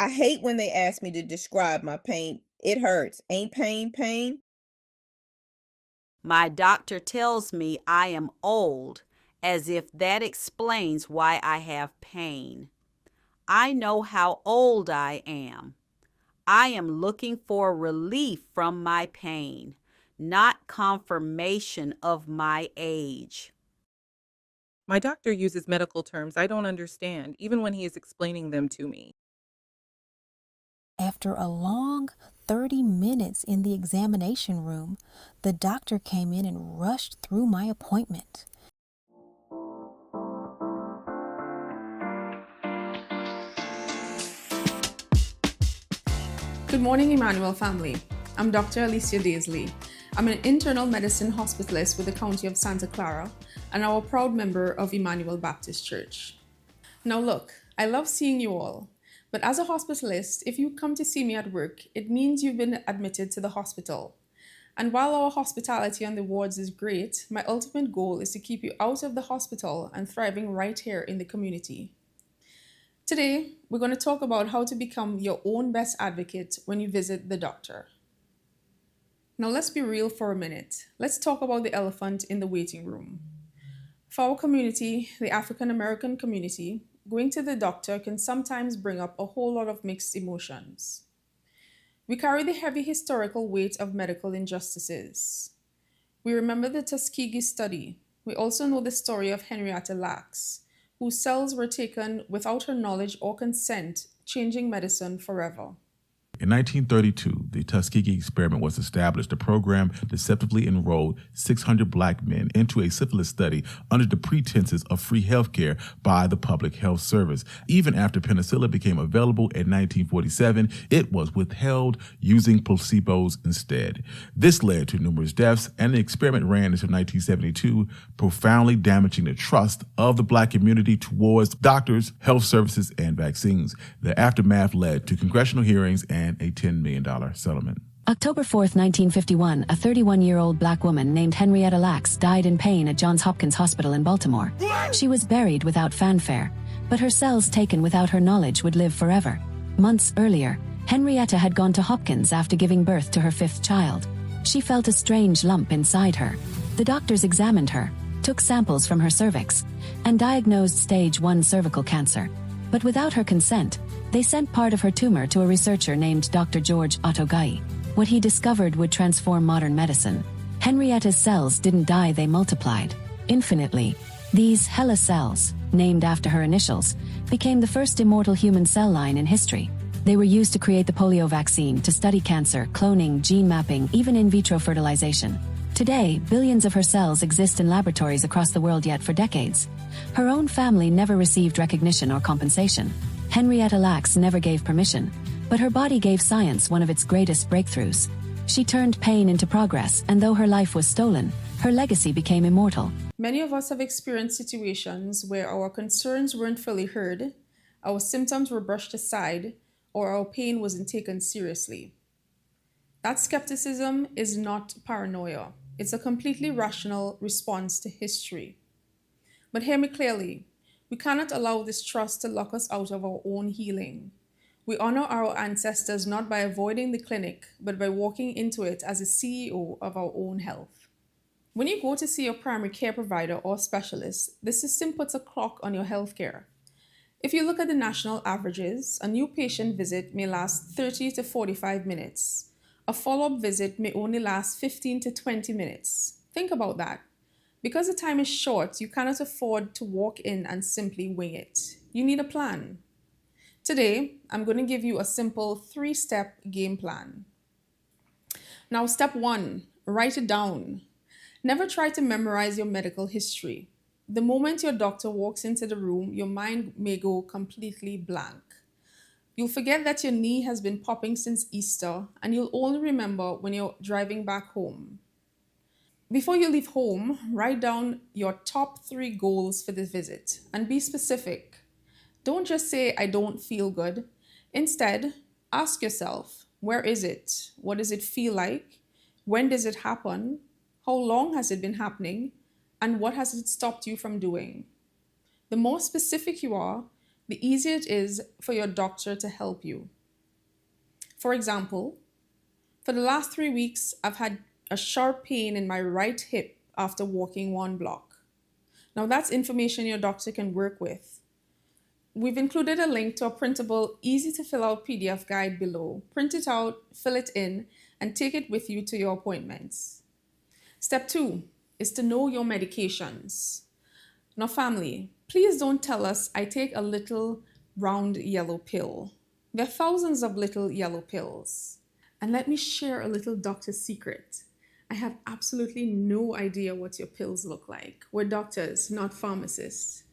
I hate when they ask me to describe my pain. It hurts. Ain't pain pain? My doctor tells me I am old, as if that explains why I have pain. I know how old I am. I am looking for relief from my pain, not confirmation of my age. My doctor uses medical terms I don't understand, even when he is explaining them to me. After a long 30 minutes in the examination room, the doctor came in and rushed through my appointment. Good morning, Emmanuel family. I'm Dr. Alicia Daisley. I'm an internal medicine hospitalist with the County of Santa Clara and I'm a proud member of Emmanuel Baptist Church. Now look, I love seeing you all, but as a hospitalist, if you come to see me at work, it means you've been admitted to the hospital. And while our hospitality on the wards is great, my ultimate goal is to keep you out of the hospital and thriving right here in the community. Today, we're going to talk about how to become your own best advocate when you visit the doctor. Now, let's be real for a minute. Let's talk about the elephant in the waiting room. For our community, the African American community, going to the doctor can sometimes bring up a whole lot of mixed emotions. We carry the heavy historical weight of medical injustices. We remember the Tuskegee study. We also know the story of Henrietta Lacks, whose cells were taken without her knowledge or consent, changing medicine forever. In 1932, the Tuskegee experiment was established. The program deceptively enrolled 600 black men into a syphilis study under the pretenses of free health care by the Public Health Service. Even after penicillin became available in 1947, it was withheld using placebos instead. This led to numerous deaths, and the experiment ran until 1972, profoundly damaging the trust of the black community towards doctors, health services, and vaccines. The aftermath led to congressional hearings and a $10 million settlement. October 4th, 1951, a 31-year-old black woman named Henrietta Lacks died in pain at Johns Hopkins Hospital in Baltimore. She was buried without fanfare, but her cells taken without her knowledge would live forever. Months earlier, Henrietta had gone to Hopkins after giving birth to her fifth child. She felt a strange lump inside her. The doctors examined her, took samples from her cervix, and diagnosed stage 1 cervical cancer. But without her consent, they sent part of her tumor to a researcher named Dr. George Otto Guy. What he discovered would transform modern medicine. Henrietta's cells didn't die, they multiplied infinitely. These HeLa cells, named after her initials, became the first immortal human cell line in history. They were used to create the polio vaccine, to study cancer, cloning, gene mapping, even in vitro fertilization. Today, billions of her cells exist in laboratories across the world, yet for decades, her own family never received recognition or compensation. Henrietta Lacks never gave permission, but her body gave science one of its greatest breakthroughs. She turned pain into progress, and though her life was stolen, her legacy became immortal. Many of us have experienced situations where our concerns weren't fully heard, our symptoms were brushed aside, or our pain wasn't taken seriously. That skepticism is not paranoia. It's a completely rational response to history. But hear me clearly. We cannot allow this trust to lock us out of our own healing. We honor our ancestors not by avoiding the clinic, but by walking into it as a CEO of our own health. When you go to see your primary care provider or specialist, the system puts a clock on your healthcare. If you look at the national averages, a new patient visit may last 30 to 45 minutes. A follow-up visit may only last 15 to 20 minutes. Think about that. Because the time is short, you cannot afford to walk in and simply wing it. You need a plan. Today, I'm going to give you a simple 3-step game plan. Now, step 1, write it down. Never try to memorize your medical history. The moment your doctor walks into the room, your mind may go completely blank. You'll forget that your knee has been popping since Easter, and you'll only remember when you're driving back home. Before you leave home, write down your top 3 goals for this visit and be specific. Don't just say, I don't feel good. Instead, ask yourself, where is it? What does it feel like? When does it happen? How long has it been happening? And what has it stopped you from doing? The more specific you are, the easier it is for your doctor to help you. For example, for the last 3 weeks, I've had a sharp pain in my right hip after walking 1 block. Now, that's information your doctor can work with. We've included a link to a printable, easy to fill out PDF guide below. Print it out, fill it in, and take it with you to your appointments. Step 2 is to know your medications. Now, family, please don't tell us I take a little round yellow pill. There are thousands of little yellow pills. And let me share a little doctor's secret. I have absolutely no idea what your pills look like. We're doctors, not pharmacists.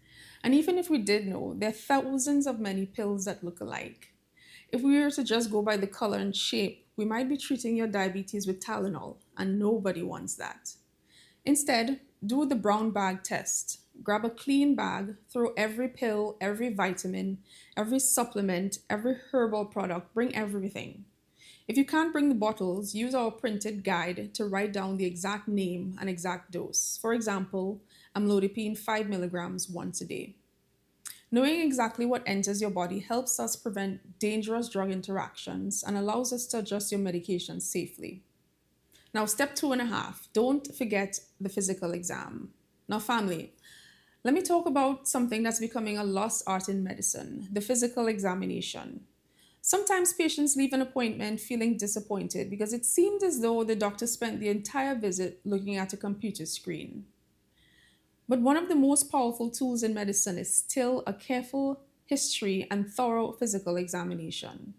And even if we did know, there are thousands of many pills that look alike. If we were to just go by the color and shape, we might be treating your diabetes with Tylenol, and nobody wants that. Instead, do the brown bag test. Grab a clean bag, throw every pill, every vitamin, every supplement, every herbal product, bring everything. If you can't bring the bottles, use our printed guide to write down the exact name and exact dose. For example, amlodipine 5 milligrams once a day. Knowing exactly what enters your body helps us prevent dangerous drug interactions and allows us to adjust your medication safely. Now, step 2.5, don't forget the physical exam. Now, family, let me talk about something that's becoming a lost art in medicine, the physical examination. Sometimes patients leave an appointment feeling disappointed because it seemed as though the doctor spent the entire visit looking at a computer screen. But one of the most powerful tools in medicine is still a careful history and thorough physical examination.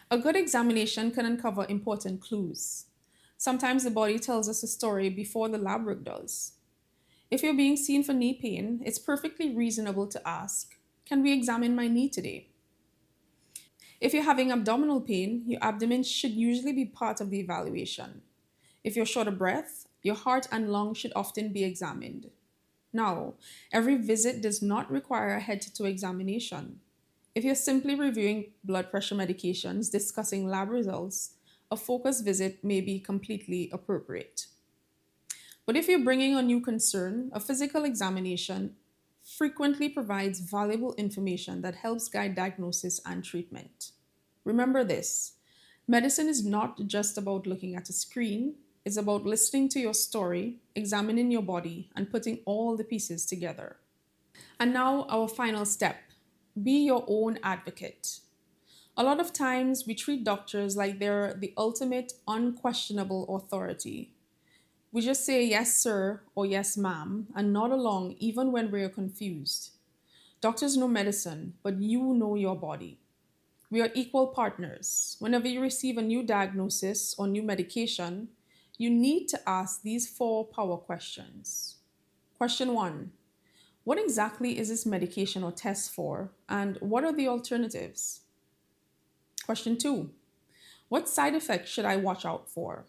A good examination can uncover important clues. Sometimes the body tells us a story before the lab work does. If you're being seen for knee pain, it's perfectly reasonable to ask, "Can we examine my knee today?" If you're having abdominal pain, your abdomen should usually be part of the evaluation. If you're short of breath, your heart and lungs should often be examined. Now, every visit does not require a head-to-toe examination. If you're simply reviewing blood pressure medications, discussing lab results, a focused visit may be completely appropriate. But if you're bringing a new concern, a physical examination frequently provides valuable information that helps guide diagnosis and treatment. Remember this, medicine is not just about looking at a screen, it's about listening to your story, examining your body, and putting all the pieces together. And now our final step, be your own advocate. A lot of times we treat doctors like they're the ultimate unquestionable authority. We just say yes, sir, or yes, ma'am, and nod along even when we're confused. Doctors know medicine, but you know your body. We are equal partners. Whenever you receive a new diagnosis or new medication, you need to ask these 4 power questions. Question 1, what exactly is this medication or test for, and what are the alternatives? Question 2, what side effects should I watch out for?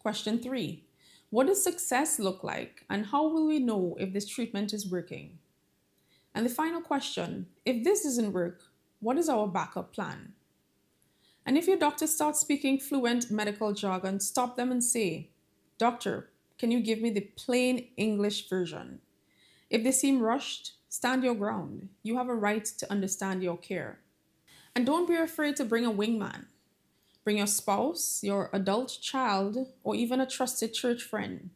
Question 3, what does success look like, and how will we know if this treatment is working? And the final question, if this doesn't work, what is our backup plan? And if your doctor starts speaking fluent medical jargon, stop them and say, "Doctor, can you give me the plain English version?" If they seem rushed, stand your ground. You have a right to understand your care. And don't be afraid to bring a wingman. Bring your spouse, your adult child, or even a trusted church friend.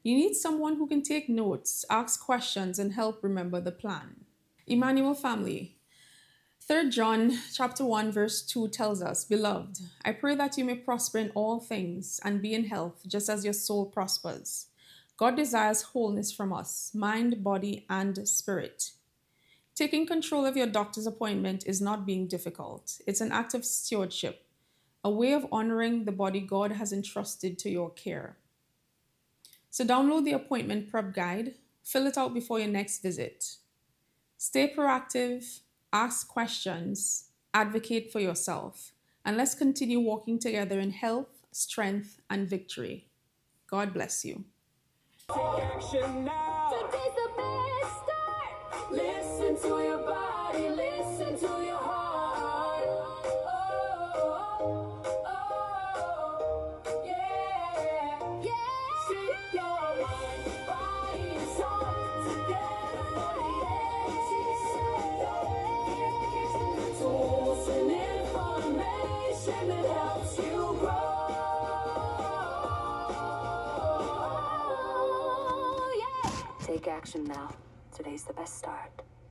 You need someone who can take notes, ask questions, and help remember the plan. Emmanuel family, 3 John chapter 1 verse 2 tells us, "Beloved, I pray that you may prosper in all things and be in health, just as your soul prospers." God desires wholeness from us, mind, body, and spirit. Taking control of your doctor's appointment is not being difficult. It's an act of stewardship, a way of honoring the body God has entrusted to your care. So download the appointment prep guide, fill it out before your next visit. Stay proactive, ask questions, advocate for yourself, and let's continue walking together in health, strength, and victory. God bless you. Take action now. Today's the best start. Listen to your body, listen to your heart. Oh, yeah, yeah. Shift your mind, body, and soul together for the edge. helps you grow. Yeah. Take action now. Today's the best start.